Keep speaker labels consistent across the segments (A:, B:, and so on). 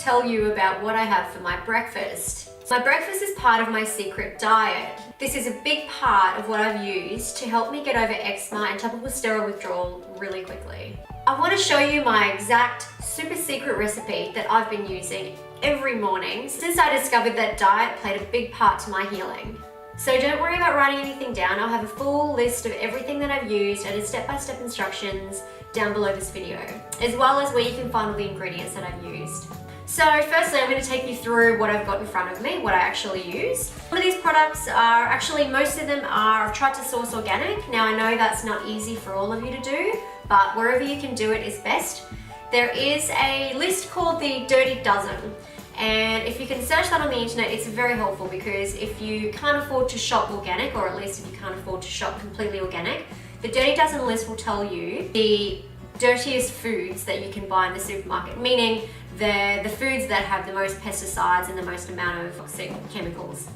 A: tell you about what I have for my breakfast. My breakfast is part of my secret diet. This is a big part of what I've used to help me get over eczema and topical steroid withdrawal really quickly. I want to show you my exact super secret recipe that I've been using every morning since I discovered that diet played a big part to my healing. So don't worry about writing anything down. I'll have a full list of everything that I've used and step-by-step instructions down below this video, as well as where you can find all the ingredients that I've used. So firstly, I'm going to take you through what I've got in front of me, what I actually use. Some of these products are actually, most of them are, I've tried to source organic. Now I know that's not easy for all of you to do, but wherever you can do it is best. There is a list called the Dirty Dozen. And if you can search that on the internet, it's very helpful because if you can't afford to shop organic, or at least if you can't afford to shop completely organic, the Dirty Dozen list will tell you the dirtiest foods that you can buy in the supermarket, meaning the foods that have the most pesticides and the most amount of toxic chemicals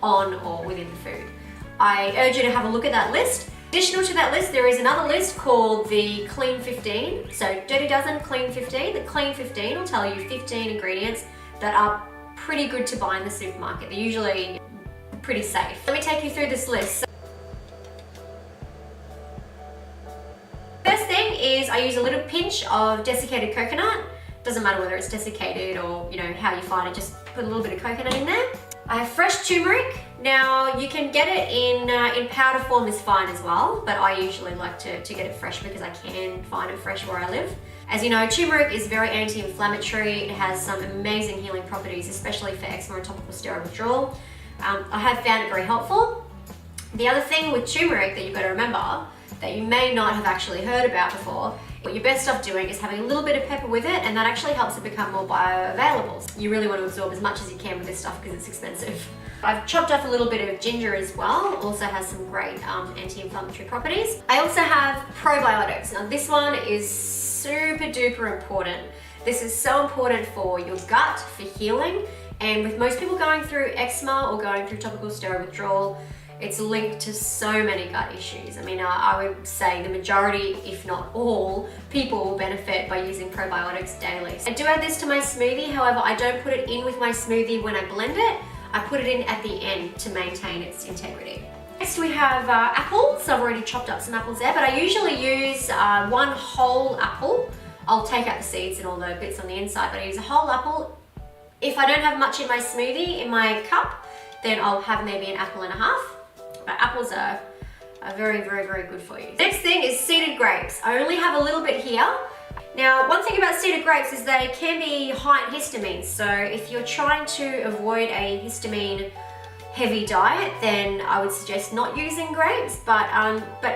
A: on or within the food. I urge you to have a look at that list. Additional to that list, there is another list called the Clean 15. So Dirty Dozen Clean 15. The Clean 15 will tell you 15 ingredients that are pretty good to buy in the supermarket. They're usually pretty safe. Let me take you through this list. First thing is I use a little pinch of desiccated coconut. Doesn't matter whether it's desiccated or how you find it, just put a little bit of coconut in there. I have fresh turmeric. Now you can get it in powder form is fine as well, but I usually like to get it fresh because I can find it fresh where I live. As you know, turmeric is very anti-inflammatory. It has some amazing healing properties, especially for eczema and topical steroid withdrawal. I have found it very helpful. The other thing with turmeric that you've got to remember that you may not have actually heard about before, what you're best off doing is having a little bit of pepper with it, and that actually helps it become more bioavailable. You really want to absorb as much as you can with this stuff because it's expensive. I've chopped off a little bit of ginger as well. Also has some great anti-inflammatory properties. I also have probiotics. Now this one is super duper important. This is so important for your gut, for healing, and with most people going through eczema or going through topical steroid withdrawal, it's linked to so many gut issues. I mean, I would say the majority, if not all, people will benefit by using probiotics daily. I do add this to my smoothie, however, I don't put it in with my smoothie when I blend it. I put it in at the end to maintain its integrity. Next we have apples. I've already chopped up some apples there, but I usually use one whole apple. I'll take out the seeds and all the bits on the inside, but I use a whole apple. If I don't have much in my smoothie, in my cup, then I'll have maybe an apple and a half. But apples are very, very, very good for you. Next thing is seeded grapes. I only have a little bit here. Now, one thing about seeded grapes is they can be high in histamine. So if you're trying to avoid a histamine heavy diet, then I would suggest not using grapes. But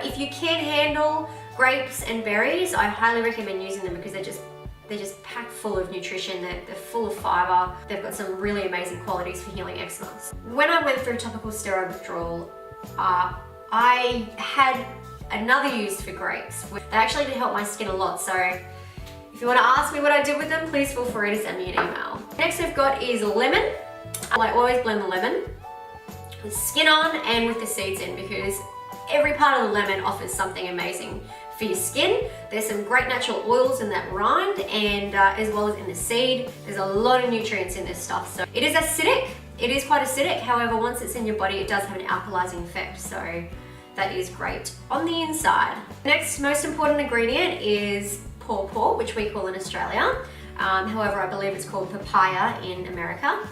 A: if you can handle grapes and berries, I highly recommend using them because they're just packed full of nutrition, they're full of fiber, they've got some really amazing qualities for healing eczema. When I went through topical steroid withdrawal, I had another use for grapes. They actually did help my skin a lot, so if you want to ask me what I did with them, please feel free to send me an email. Next I've got is lemon. I always blend the lemon with skin on and with the seeds in because every part of the lemon offers something amazing for your skin. There's some great natural oils in that rind and as well as in the seed. There's a lot of nutrients in this stuff. So it is acidic. It is quite acidic. However, once it's in your body, it does have an alkalizing effect. So that is great on the inside. Next most important ingredient is pawpaw, which we call in Australia. However, I believe it's called papaya in America.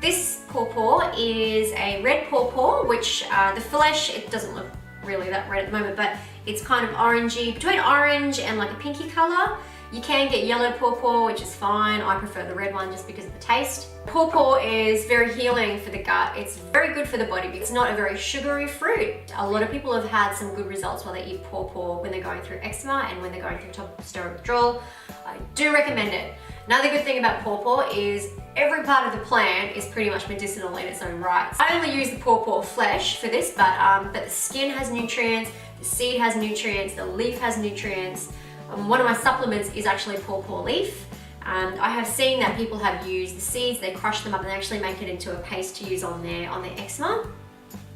A: This pawpaw is a red pawpaw, which the flesh, it doesn't look really that red at the moment, but it's kind of orangey, between orange and like a pinky color. You can get yellow pawpaw, which is fine. I prefer the red one just because of the taste. Pawpaw is very healing for the gut. It's very good for the body because it's not a very sugary fruit. A lot of people have had some good results while they eat pawpaw when they're going through eczema and when they're going through topical steroid withdrawal. I do recommend it. Another good thing about pawpaw is every part of the plant is pretty much medicinal in its own right. I only use the pawpaw flesh for this, but the skin has nutrients, the seed has nutrients, the leaf has nutrients. One of my supplements is actually pawpaw leaf. I have seen that people have used the seeds, they crush them up and they actually make it into a paste to use on their eczema.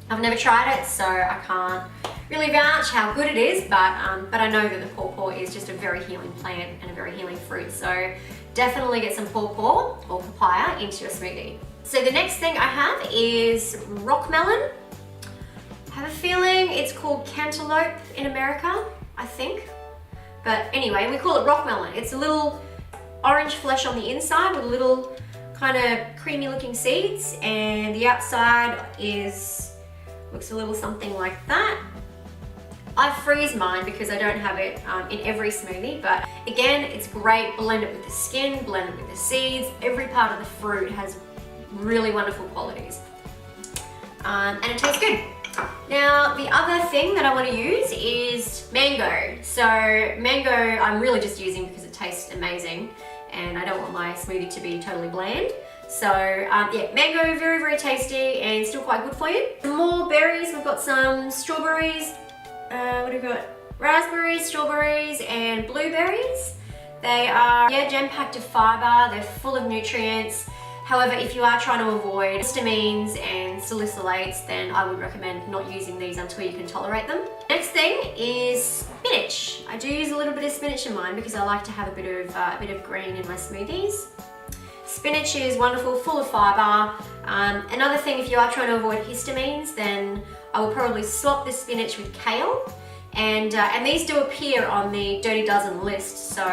A: I've never tried it, so I can't really vouch how good it is, but I know that the pawpaw is just a very healing plant and a very healing fruit. So definitely get some pawpaw or papaya into your smoothie. So the next thing I have is rock melon. I have a feeling it's called cantaloupe in America, I think. But anyway, we call it rock melon. It's a little orange flesh on the inside with little kind of creamy looking seeds, and the outside looks a little something like that. I freeze mine because I don't have it in every smoothie, but again, it's great. Blend it with the skin, blend it with the seeds. Every part of the fruit has really wonderful qualities. And it tastes good. Now, the other thing that I want to use is mango. So mango, I'm really just using because it tastes amazing and I don't want my smoothie to be totally bland. So yeah, mango, very, very tasty and still quite good for you. Some more berries, we've got some strawberries. What have we got? Raspberries, strawberries, and blueberries. They are, yeah, jam-packed of fiber, they're full of nutrients. However, if you are trying to avoid histamines and salicylates, then I would recommend not using these until you can tolerate them. Next thing is spinach. I do use a little bit of spinach in mine because I like to have a bit of green in my smoothies. Spinach is wonderful, full of fiber. Another thing, if you are trying to avoid histamines, then I will probably swap the spinach with kale. And these do appear on the Dirty Dozen list, so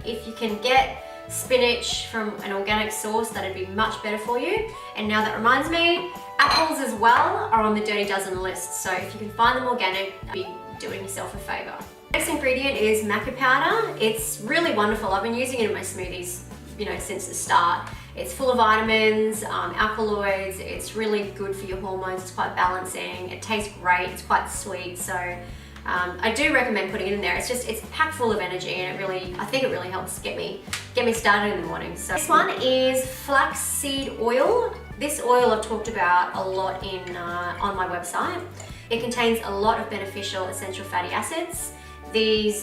A: if you can get spinach from an organic source, that'd be much better for you. And now that reminds me, apples as well are on the Dirty Dozen list, so if you can find them organic, you'd be doing yourself a favor. Next ingredient is Maca Powder. It's really wonderful. I've been using it in my smoothies, you know, since the start. It's full of vitamins, alkaloids. It's really good for your hormones. It's quite balancing. It tastes great. It's quite sweet. So I do recommend putting it in there. It's packed full of energy, and I think it really helps get me started in the morning. So this one is flaxseed oil. This oil I've talked about a lot on my website. It contains a lot of beneficial essential fatty acids. These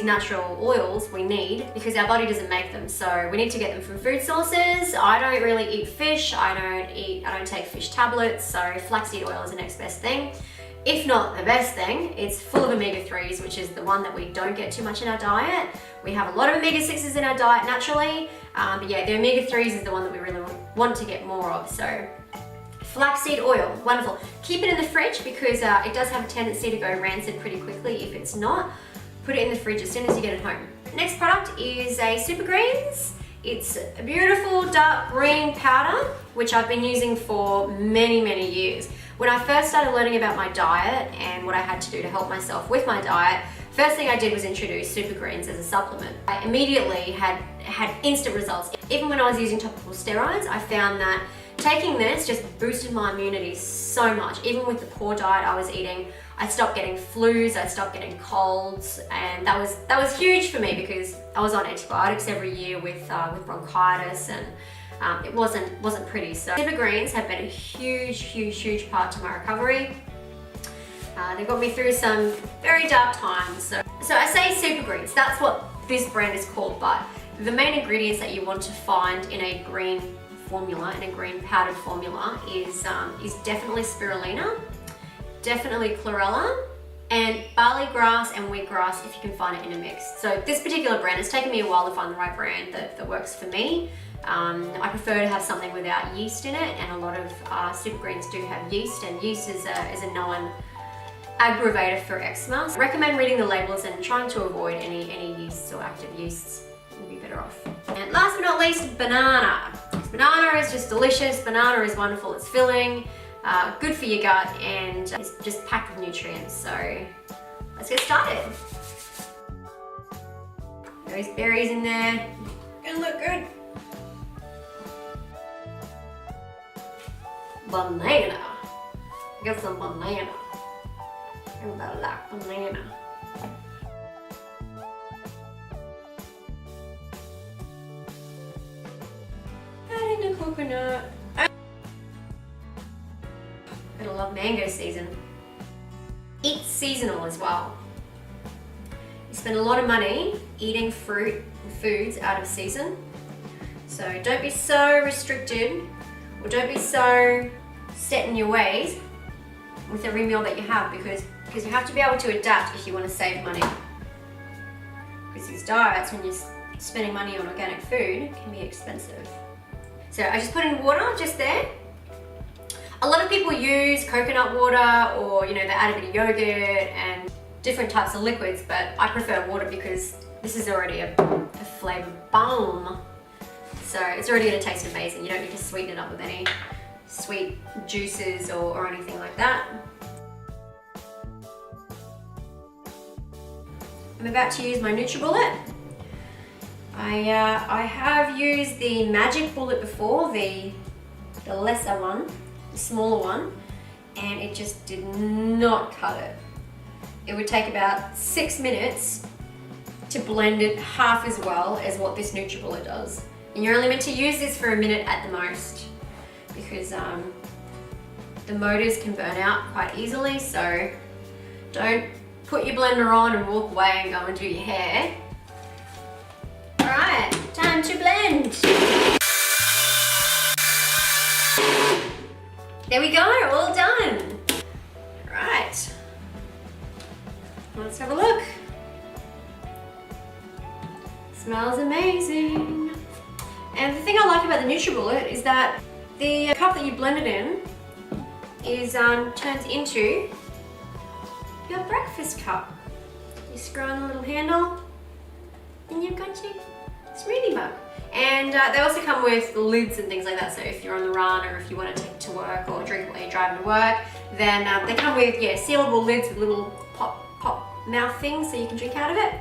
A: natural oils we need because our body doesn't make them, so we need to get them from food sources. I don't really eat fish. I don't take fish tablets, so flaxseed oil is the next best thing. If not the best thing, it's full of omega-3s, which is the one that we don't get too much in our diet. We have a lot of omega-6s in our diet naturally, but yeah, the omega-3s is the one that we really want to get more of. So flaxseed oil, wonderful. Keep it in the fridge because it does have a tendency to go rancid pretty quickly if it's not. Put it in the fridge as soon as you get it home. Next product is a Super Greens. It's a beautiful dark green powder, which I've been using for many, many years. When I first started learning about my diet and what I had to do to help myself with my diet, first thing I did was introduce Super Greens as a supplement. I immediately had instant results. Even when I was using topical steroids, I found that taking this just boosted my immunity so much. Even with the poor diet I was eating, I stopped getting flus, I stopped getting colds, and that was huge for me because I was on antibiotics every year with bronchitis, and it wasn't pretty. So Super Greens have been a huge part to my recovery. They got me through some very dark times. So I say Super Greens, that's what this brand is called, but the main ingredients that you want to find in a green formula, in a green powdered formula, is definitely spirulina, definitely chlorella, and barley grass and wheatgrass if you can find it in a mix. So this particular brand, it's taken me a while to find the right brand that works for me. I prefer to have something without yeast in it, and a lot of Super Greens do have yeast, and yeast is a known aggravator for eczema. So I recommend reading the labels and trying to avoid any yeasts or active yeasts. You'll be better off. And last but not least, banana. Banana is just delicious. Banana is wonderful. It's filling, good for your gut, and it's just packed with nutrients. So let's get started. Those berries in there, gonna look good. Banana. Get some banana. Everybody like banana. Adding the coconut. I love mango season. It's seasonal as well. You spend a lot of money eating fruit and foods out of season. So don't be so restricted, or don't be so set in your ways with every meal that you have, because you have to be able to adapt if you want to save money. Because these diets, when spending money on organic food can be expensive. So I just put in water just there. A lot of people use coconut water, or they add a bit of yogurt and different types of liquids, but I prefer water because this is already a flavor bomb. So it's already gonna taste amazing. You don't need to sweeten it up with any sweet juices or anything like that. I'm about to use my NutriBullet. I have used the Magic Bullet before, the lesser one, the smaller one, and it just did not cut it. It would take about 6 minutes to blend it half as well as what this NutriBullet does. And you're only meant to use this for a minute at the most, because the motors can burn out quite easily, so don't put your blender on and walk away and go and do your hair. Alright, time to blend. There we go, all done. Right, let's have a look. Smells amazing. And the thing I like about the NutriBullet is that the cup that you blend it in is turns into your breakfast cup. You screw on the little handle and you've got your smoothie mug. And they also come with lids and things like that, so if you're on the run or if you want to take it to work or drink it while you're driving to work, then they come with sealable lids with little pop mouth things so you can drink out of it.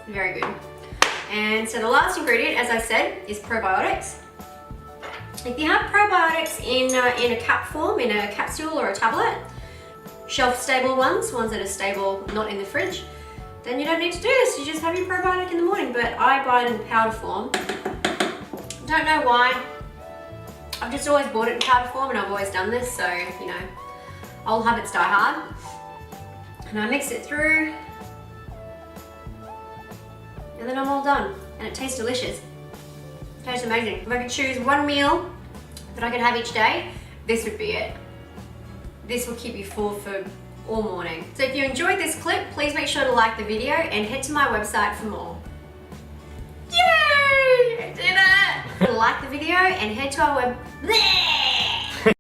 A: Very good. And so the last ingredient, as I said, is probiotics. If you have probiotics in a cap form, in a capsule or a tablet, shelf-stable ones that are stable, not in the fridge, then you don't need to do this. You just have your probiotic in the morning, but I buy it in powder form. Don't know why. I've just always bought it in powder form and I've always done this, so, old habits die hard. And I mix it through, and then I'm all done. And it tastes delicious. It tastes amazing. If I could choose one meal that I could have each day, this would be it. This will keep you full for all morning. So if you enjoyed this clip, please make sure to like the video and head to my website for more. Yay! I did it! Like the video and head to our web. Bleh!